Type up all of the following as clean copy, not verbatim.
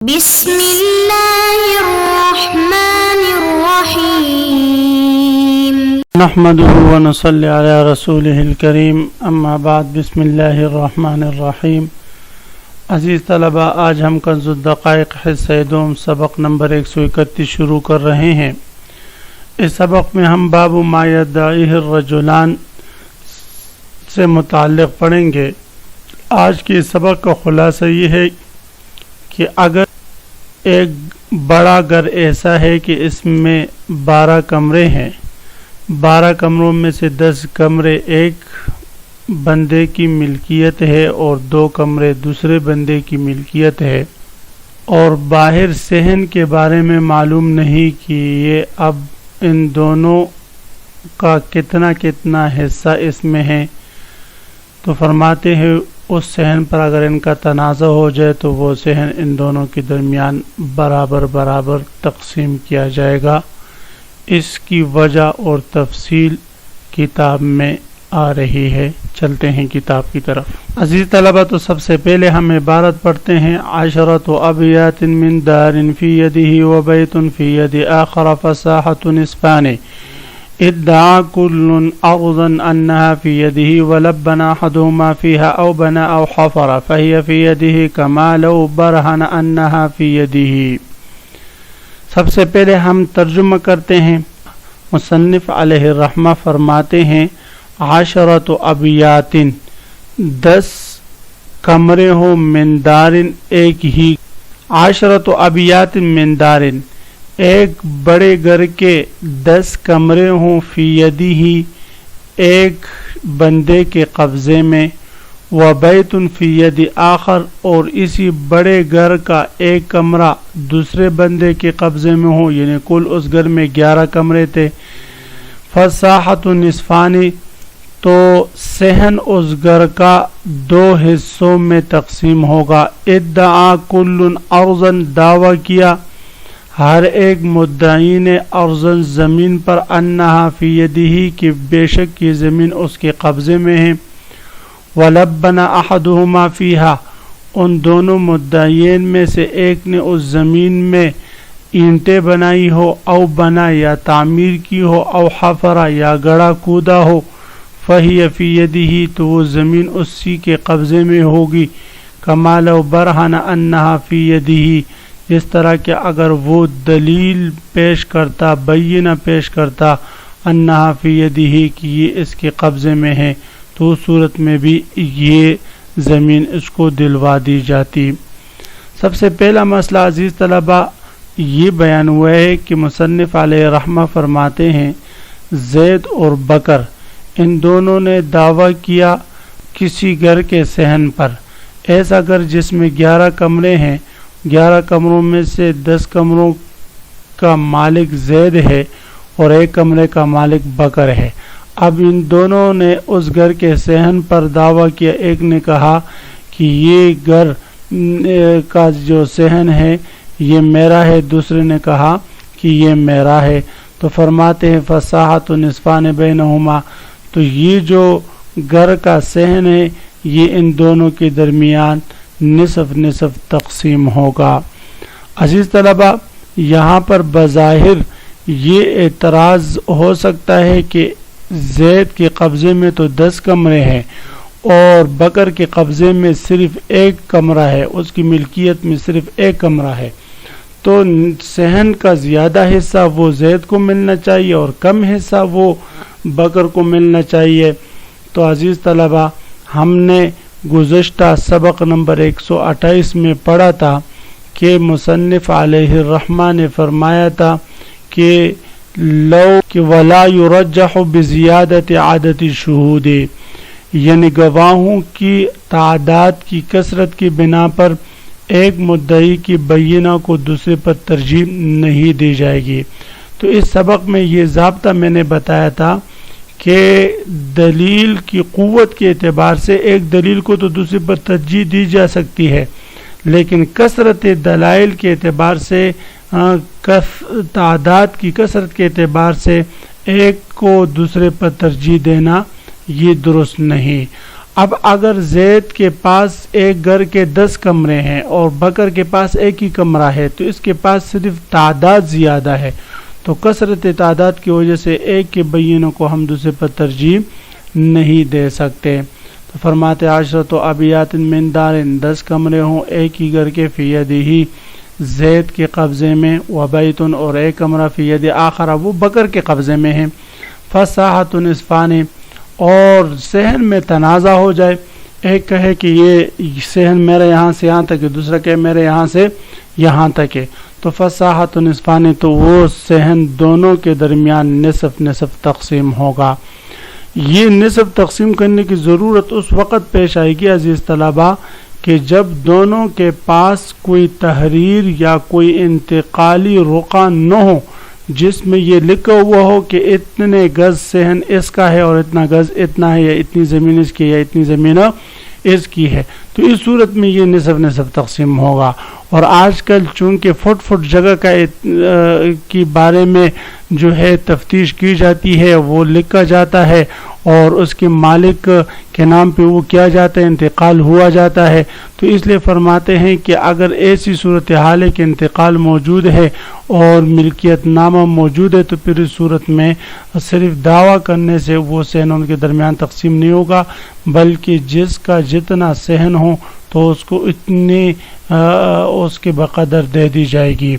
بسم اللہ الرحمن الرحیم نحمده ونصلی علی رسولہ الکریم اما بعد بسم اللہ الرحمن الرحیم۔ عزیز طلبہ، آج ہم کنز الدقائق حصہ دوم سبق نمبر 131 شروع کر رہے ہیں۔ اس سبق میں ہم باب ما یدعیہ الرجلان سے متعلق پڑھیں گے۔ آج کے سبق کا خلاصہ یہ ہے کہ اگر ایک بڑا گھر ایسا ہے کہ اس میں 12 کمرے ہیں، 12 کمروں میں سے 10 کمرے ایک بندے کی ملکیت ہے اور 2 کمرے دوسرے بندے کی ملکیت ہے، اور باہر صحن کے بارے میں معلوم نہیں کہ یہ اب ان دونوں کا کتنا حصہ اس میں ہے، تو فرماتے ہیں اس صحن پر اگر ان کا تنازع ہو جائے تو وہ صحن ان دونوں کے درمیان برابر تقسیم کیا جائے گا۔ اس کی وجہ اور تفصیل کتاب میں آ رہی ہے۔ چلتے ہیں کتاب کی طرف۔ عزیز طلبہ، تو سب سے پہلے ہم عبارت پڑھتے ہیں: عشرۃ ابیات من دار فی یدہ وبیت فی ید آخر فساحۃ نصفان ادعا كل أرضا أنها في يده ولبن أحدهما فيها أو بنى أو حفر فهي في يده كما لو برهن أنها في يده۔ سب سے پہلے ہم ترجمہ کرتے ہیں۔ مصنف علیہ الرحمہ فرماتے ہیں: عشرۃ ابیات، 10 کمرے ہوں، من دار ایک ہی، عشرۃ ابیات من دار ایک بڑے گھر کے 10 کمرے ہوں، فی یدی ہی ایک بندے کے قبضے میں، وبیت فی ید آخر اور اسی بڑے گھر کا ایک کمرہ دوسرے بندے کے قبضے میں ہو، یعنی کل اس گھر میں 11 کمرے تھے۔ فساحۃ نصفان، تو صحن اس گھر کا 2 حصوں میں تقسیم ہوگا۔ ادعا کل ارضا، دعویٰ کیا ہر ایک مدعی نے، ارضاً زمین پر، انہا فی یدہ کہ بے شک یہ زمین اس کے قبضے میں ہے۔ ولبن احدہما فیہا، ان دونوں مدعیین میں سے ایک نے اس زمین میں اینٹیں بنائی ہو، او بنا یا تعمیر کی ہو، او حفرا یا گڑا کودا ہو، فہی فی یدہ تو وہ زمین اسی کے قبضے میں ہوگی۔ کما لو برہن انہا فی یدہ، اس طرح کہ اگر وہ دلیل پیش کرتا، بینہ پیش کرتا، انہا فی یدہ کہ یہ اس کے قبضے میں ہے، تو اس صورت میں بھی یہ زمین اس کو دلوا دی جاتی۔ سب سے پہلا مسئلہ عزیز طلبہ یہ بیان ہوا ہے کہ مصنف علیہ رحمہ فرماتے ہیں زید اور بکر ان دونوں نے دعویٰ کیا کسی گھر کے صحن پر، ایسا گھر جس میں 11 کمرے ہیں، 11 کمروں میں سے 10 کمروں کا مالک زید ہے اور ایک کمرے کا مالک بکر ہے۔ اب ان دونوں نے اس گھر کے صحن پر دعویٰ کیا، ایک نے کہا کہ یہ گھر کا جو صحن ہے یہ میرا ہے، دوسرے نے کہا کہ یہ میرا ہے، تو فرماتے ہیں فساحۃ نصفان بینہما، تو یہ جو گھر کا صحن ہے یہ ان دونوں کے درمیان نصف تقسیم ہوگا۔ عزیز طلبہ، یہاں پر بظاہر یہ اعتراض ہو سکتا ہے کہ زید کے قبضے میں تو 10 کمرے ہیں اور بکر کے قبضے میں صرف 1 کمرہ ہے، اس کی ملکیت میں صرف 1 کمرہ ہے، تو صحن کا زیادہ حصہ وہ زید کو ملنا چاہیے اور کم حصہ وہ بکر کو ملنا چاہیے۔ تو عزیز طلبہ، ہم نے گزشتہ سبق نمبر 128 میں پڑھا تھا کہ مصنف علیہ الرحمہ نے فرمایا تھا کہ ولا یرجح بزیادت عدد شہود، یعنی گواہوں کی تعداد کی کثرت کی بنا پر ایک مدعی کی بینہ کو دوسرے پر ترجیح نہیں دی جائے گی۔ تو اس سبق میں یہ ضابطہ میں نے بتایا تھا کہ دلیل کی قوت کے اعتبار سے ایک دلیل کو تو دوسرے پر ترجیح دی جا سکتی ہے، لیکن کثرت دلائل کے اعتبار سے، تعداد کی کثرت کے اعتبار سے ایک کو دوسرے پر ترجیح دینا یہ درست نہیں۔ اب اگر زید کے پاس ایک گھر کے 10 کمرے ہیں اور بکر کے پاس ایک ہی کمرہ ہے تو اس کے پاس صرف تعداد زیادہ ہے، تو کثرت تعداد کی وجہ سے ایک کے بینوں کو ہم دوسرے پر ترجیح نہیں دے سکتے۔ تو فرماتے عشرۃ ابیات من دار، 10 کمرے ہوں ایک ہی گھر کے، فی یدہ زید کے قبضے میں، وبیت اور ایک کمرہ فی ید آخر وہ بکر کے قبضے میں ہے، فصاحت نصفان اور صحن میں تنازع ہو جائے، ایک کہے کہ یہ صحن میرے یہاں سے یہاں تک ہے، دوسرا کہے میرے یہاں سے یہاں تک ہے، تو فصاحت نصفان تو وہ صحن دونوں کے درمیان نصف نصف تقسیم ہوگا۔ یہ نصف تقسیم کرنے کی ضرورت اس وقت پیش آئے گی عزیز طلبہ کہ جب دونوں کے پاس کوئی تحریر یا کوئی انتقالی رقعہ نہ ہو جس میں یہ لکھا ہوا ہو کہ اتنے گز صحن اس کا ہے اور اتنا گز اتنا ہے، یا اتنی زمین اس کی یا اتنی زمین اس کی ہے، تو اس صورت میں یہ نصف نصف تقسیم ہوگا۔ اور آج کل چونکہ فٹ جگہ کا کی بارے میں جو ہے تفتیش کی جاتی ہے، وہ لکھا جاتا ہے اور اس کے مالک کے نام پہ وہ کیا جاتا ہے، انتقال ہوا جاتا ہے، تو اس لیے فرماتے ہیں کہ اگر ایسی صورتحال ہے کہ انتقال موجود ہے اور ملکیت نامہ موجود ہے تو پھر اس صورت میں صرف دعویٰ کرنے سے وہ صحن ان کے درمیان تقسیم نہیں ہوگا، بلکہ جس کا جتنا صحن ہو تو اس کو اتنی اس کے بقدر دے دی جائے گی۔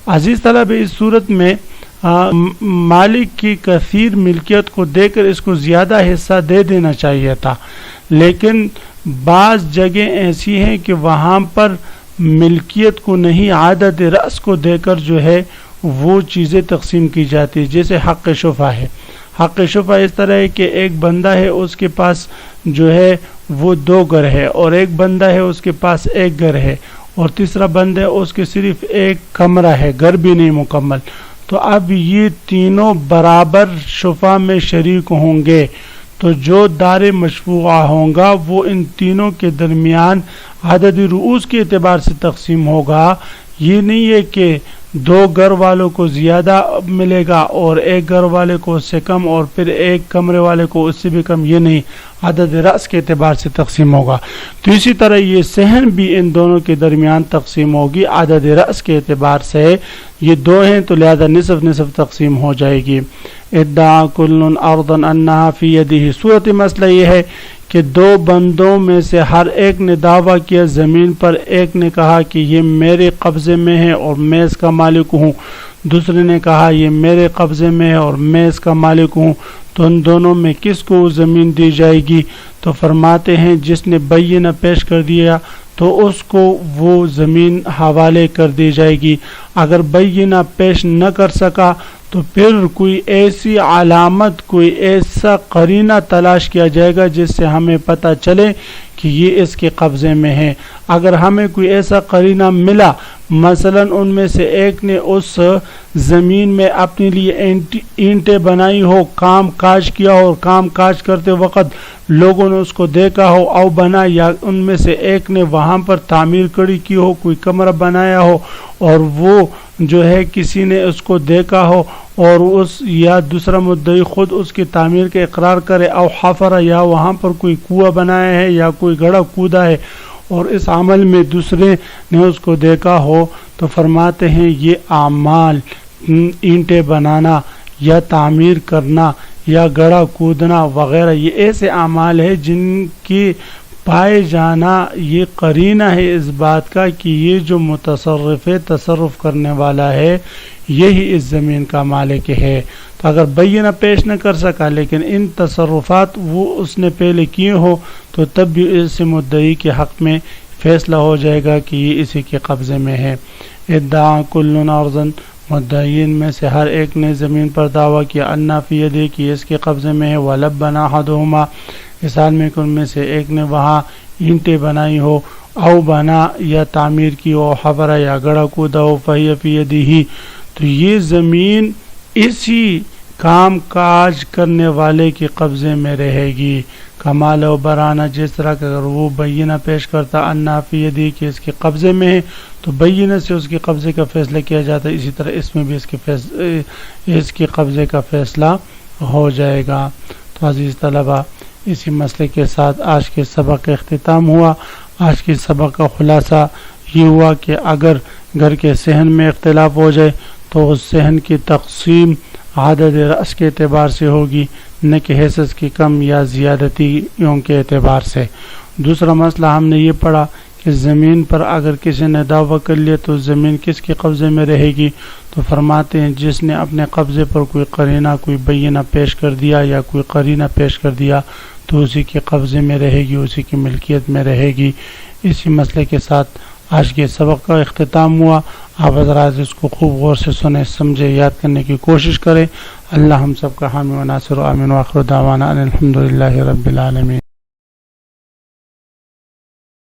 عزیز طلب، اس صورت میں مالک کی کثیر ملکیت کو دے کر اس کو زیادہ حصہ دے دینا چاہیے تھا، لیکن بعض جگہ ایسی ہیں کہ وہاں پر ملکیت کو نہیں عدد رأس کو دے کر جو ہے وہ چیزیں تقسیم کی جاتی، جیسے حق شفع ہے۔ حق شفع اس طرح ہے کہ ایک بندہ ہے اس کے پاس جو ہے وہ 2 گھر ہے، اور ایک بندہ ہے اس کے پاس 1 گھر ہے، اور تیسرا بندہ ہے اس کے صرف 1 کمرہ ہے، گھر بھی نہیں مکمل، تو اب یہ تینوں برابر شفع میں شریک ہوں گے، تو جو دار مشفوعہ ہوں گا وہ ان تینوں کے درمیان عدد رؤوس کے اعتبار سے تقسیم ہوگا۔ یہ نہیں ہے کہ 2 گھر والوں کو زیادہ ملے گا اور 1 گھر والے کو اس سے کم اور پھر 1 کمرے والے کو اس سے بھی کم، یہ نہیں، عدد رأس کے اعتبار سے تقسیم ہوگا۔ تو اسی طرح یہ صحن بھی ان دونوں کے درمیان تقسیم ہوگی عدد رأس کے اعتبار سے، یہ 2 ہیں تو لہذا نصف نصف تقسیم ہو جائے گی۔ ادعا کل ارضا انہا فی یدہ، صورت مسئلہ یہ ہے کہ 2 بندوں میں سے ہر ایک نے دعویٰ کیا زمین پر، ایک نے کہا کہ یہ میرے قبضے میں ہے اور میں اس کا مالک ہوں، دوسرے نے کہا یہ میرے قبضے میں ہے اور میں اس کا مالک ہوں، تو ان دونوں میں کس کو زمین دی جائے گی؟ تو فرماتے ہیں جس نے بینہ پیش کر دیا تو اس کو وہ زمین حوالے کر دی جائے گی، اگر بینہ پیش نہ کر سکا تو پھر کوئی ایسی علامت، کوئی ایسا قرینہ تلاش کیا جائے گا جس سے ہمیں پتہ چلے کہ یہ اس کے قبضے میں ہے۔ اگر ہمیں کوئی ایسا قرینہ ملا، مثلا ان میں سے ایک نے اس زمین میں اپنے لیے اینٹیں بنائی ہو، کام کاج کیا ہو، اور کام کاج کرتے وقت لوگوں نے اس کو دیکھا ہو او بنا، یا ان میں سے ایک نے وہاں پر تعمیر کڑی کی ہو، کوئی کمرہ بنایا ہو اور وہ جو ہے کسی نے اس کو دیکھا ہو اور اس یا دوسرا مدعی خود اس کی تعمیر کے اقرار کرے، او حفر، یا وہاں پر کوئی کنواں بنایا ہے یا کوئی گڑھا کودا ہے اور اس عمل میں دوسرے نے اس کو دیکھا ہو، تو فرماتے ہیں یہ اعمال، اینٹیں بنانا یا تعمیر کرنا یا گڑھا کودنا وغیرہ، یہ ایسے اعمال ہیں جن کی پائے جانا یہ قرینہ ہے اس بات کا کہ یہ جو متصرف ہے، تصرف کرنے والا ہے، یہی اس زمین کا مالک ہے۔ تو اگر بینہ پیش نہ کر سکا لیکن ان تصرفات وہ اس نے پہلے کیے ہو تو تب بھی اس مدعی کے حق میں فیصلہ ہو جائے گا کہ یہ اسی کے قبضے میں ہے۔ ادعا کل ارضا، مدعین میں سے ہر ایک نے زمین پر دعویٰ کیا، انا فی یدہ، کہ اس کے قبضے میں ہے، ولبنا احدہما، اس حال میں کہ ان میں سے ایک نے وہاں اینٹیں بنائی ہو، او بنا یا تعمیر کی ہو، حفر یا گڑھا کودا ہو، فہی فی یدہ، تو یہ زمین اسی کام کاج کرنے والے کے قبضے میں رہے گی۔ کمال و برانہ، جس طرح کہ اگر وہ بینہ پیش کرتا انا فی یدہ کہ اس کے قبضے میں ہے تو بینہ سے اس کے قبضے کا فیصلہ کیا جاتا ہے، اسی طرح اس میں بھی اس کے قبضے کا فیصلہ ہو جائے گا۔ تو عزیز طلبہ، اسی مسئلے کے ساتھ آج کے سبق کا اختتام ہوا۔ آج کے سبق کا خلاصہ یہ ہوا کہ اگر گھر کے صحن میں اختلاف ہو جائے تو اس صحن کی تقسیم عدد رأس کے اعتبار سے ہوگی، نہ کہ حصص کی کم یا زیادتیوں کے اعتبار سے۔ دوسرا مسئلہ ہم نے یہ پڑھا کہ زمین پر اگر کسی نے دعویٰ کر لیا تو زمین کس کے قبضے میں رہے گی؟ تو فرماتے ہیں جس نے اپنے قبضے پر کوئی قرینہ، کوئی بینہ پیش کر دیا یا کوئی قرینہ پیش کر دیا تو اسی کے قبضے میں رہے گی، اسی کی ملکیت میں رہے گی۔ اسی مسئلے کے ساتھ آج کے سبق کا اختتام ہوا۔ آپ حضرات اس کو خوب غور سے سنیں، سمجھے، یاد کرنے کی کوشش کریں۔ اللہ ہم سب کا حامی و ناصر و آمین و آخر دعوانا ان الحمدللہ رب العالمین۔